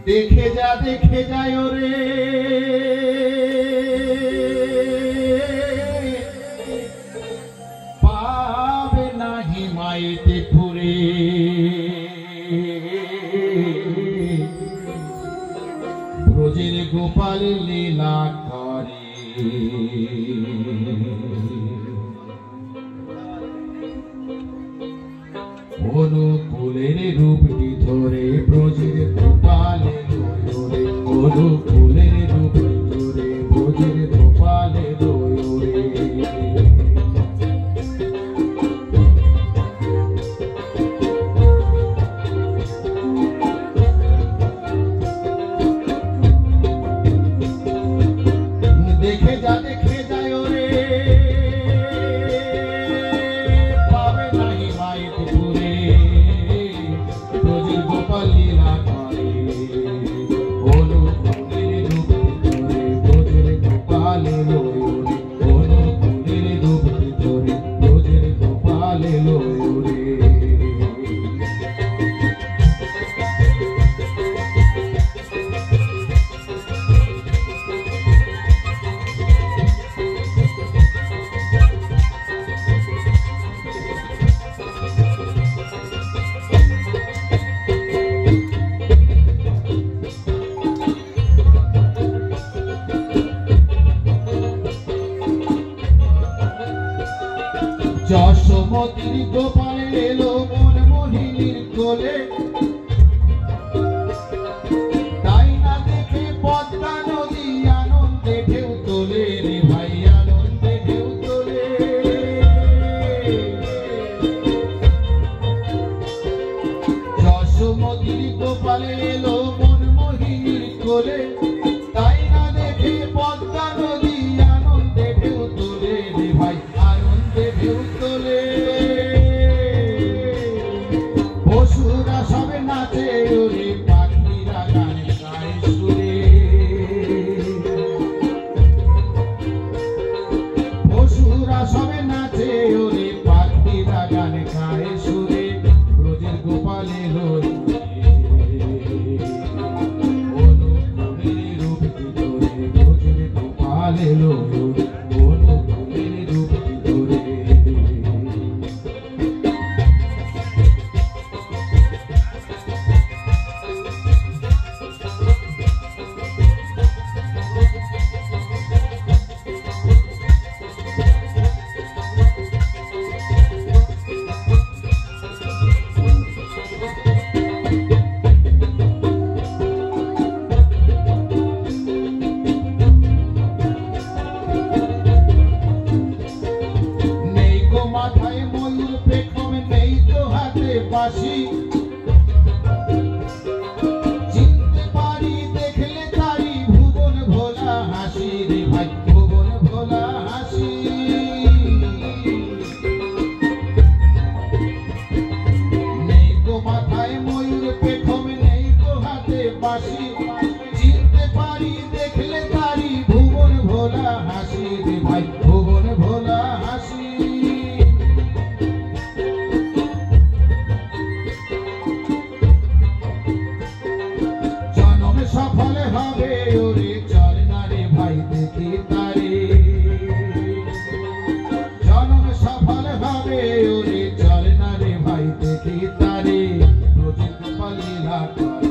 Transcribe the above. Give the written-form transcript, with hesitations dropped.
দেখে যায় রে পাবে নাহি মাইতে পুরে ব্রজের গোপাল লীলা করে অনুকূলের রূপটি ধরে ব্রজের গোপালে দোরে অনুকূলের রূপটি ধরে ব্রজের গোপালে দোরে দেখে যায় রে পাবে নাহি মাইতে পুরে ব্রজের গোপাল লীলা করে অনুকূলের রূপটি ধরে ব্রজের গোপালে দোরে অনুকূলের রূপটি ধরে ব্রজের গোপালে দোরে যশোমতির গোপাল এলো মন মোহিনীর কোলে তাই না দেখে পদ্মা নদী আনন্দে ঢেউ তোলে রে ভাই আনন্দে ঢেউ তোলে যশোমতির গোপাল এলো মন মোহিনীর কোলে তাই না দেখে পদ্মা নদী আনন্দে ঢেউ তোলে রে ভাই ঢেউ তোলে পশুরা সবে নাচে ওরে পাখিরা গানে গায় সুরে পশুরা সবে নাচে ওরে পাখিরা গানে গায় সুরে ব্রজের গোপালে দোরে অনুকূলের রূপটি ধরে ব্রজের গোপালে দোরে অনুকূলের রূপটি ধরে মাথায় ময়ূর পেখম নেই তো হাতে বাঁশি চিনতে পারি দেখলে তারি ভুবন ভোলা হাসি রে ভাই ভুবন ভোলা হাসি নেই তো মাথায় ময়ূর পেখম নেই তো হাতে বাঁশি চিনতে পারি দেখলে তারি ভুবন ভোলা হাসি রে ভাই ভুবন ভোলা হাসি সফল হবে ওরে চল না রে ভাই দেখি তারে জনম সফল হবে ওরে চল না রে ভাই দেখি তারে ব্রজের গোপাল লীলা করে